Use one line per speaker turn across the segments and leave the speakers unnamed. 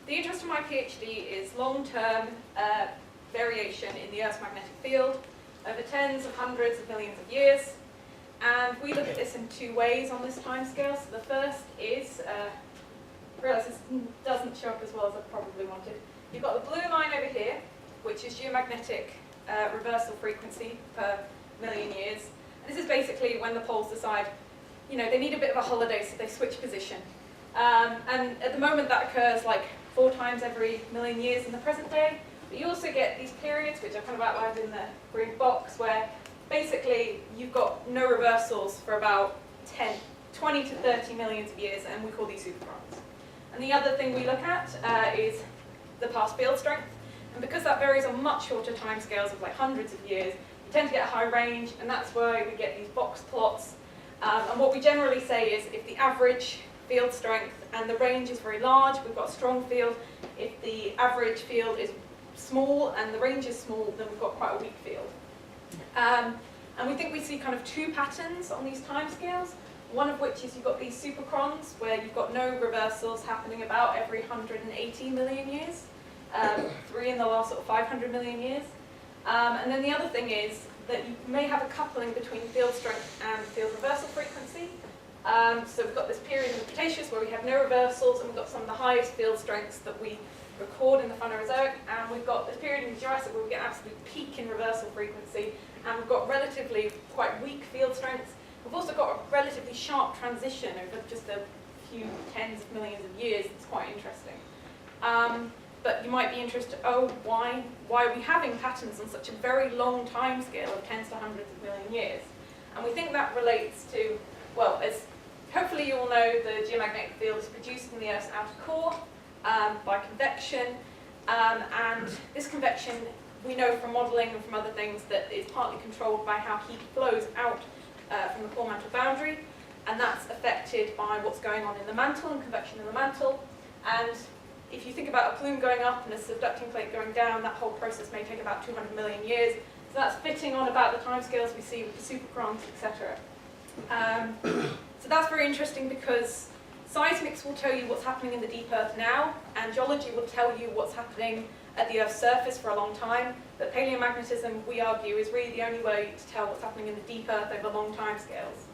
the interest of my PhD is long-term variation in the Earth's magnetic field over tens of hundreds of millions of years. And we look at this in two ways on this timescale. So the first is, I realise this doesn't show up as well as I probably wanted. You've got the blue line over here, which is geomagnetic reversal frequency per million years. And this is basically when the poles decide, you know, they need a bit of a holiday, so they switch position. And at the moment that occurs like 4 times every million years in the present day. But you also get these periods, which are kind of outlined in the green box, where basically you've got no reversals for about 20 to 30 millions of years, and we call these supercrons. And the other thing we look at is the past field strength. And because that varies on much shorter timescales of like hundreds of years, you tend to get a high range, and that's why we get these box plots. And what we generally say is if the average field strength and the range is very large, we've got a strong field. If the average field is small and the range is small, then we've got quite a weak field. And we think we see kind of 2 patterns on these timescales. One of which is you've got these supercrons, where you've got no reversals happening about every 180 million years, 3 in the last sort of 500 million years. And then the other thing is that you may have a coupling between field strength and field reversal frequency. So we've got this period in the Cretaceous where we have no reversals, and we've got some of the highest field strengths that we record in the Phanerozoic, and we've got this period in the Jurassic where we get an absolute peak in reversal frequency, and we've got relatively quite weak field strengths. We've also got a relatively sharp transition over just a few tens of millions of years. It's quite interesting. But you might be interested, why are we having patterns on such a very long time scale of tens to hundreds of million years? And we think that relates to, well, as hopefully you all know, the geomagnetic field is produced in the Earth's outer core by convection. And this convection, we know from modelling and from other things that it's partly controlled by how heat flows out from the whole-mantle boundary, and that's affected by what's going on in the mantle and convection in the mantle. And if you think about a plume going up and a subducting plate going down, that whole process may take about 200 million years. So that's fitting on about the timescales we see with the supercrons, etc. So that's very interesting because seismics will tell you what's happening in the deep Earth now, and geology will tell you what's happening at the Earth's surface for a long time. But paleomagnetism, we argue, is really the only way to tell what's happening in the deep Earth over long time scales.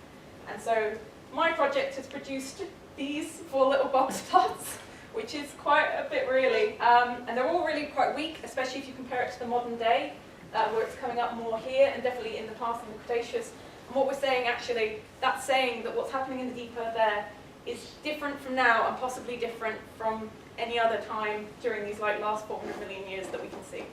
And so my project has produced these 4 little box plots, which is quite a bit really. And they're all really quite weak, especially if you compare it to the modern day, where it's coming up more here, and definitely in the past in the Cretaceous. And what we're saying actually, that's saying that what's happening in the deep Earth there is different from now, and possibly different from any other time during these like last 400 million years that we can see.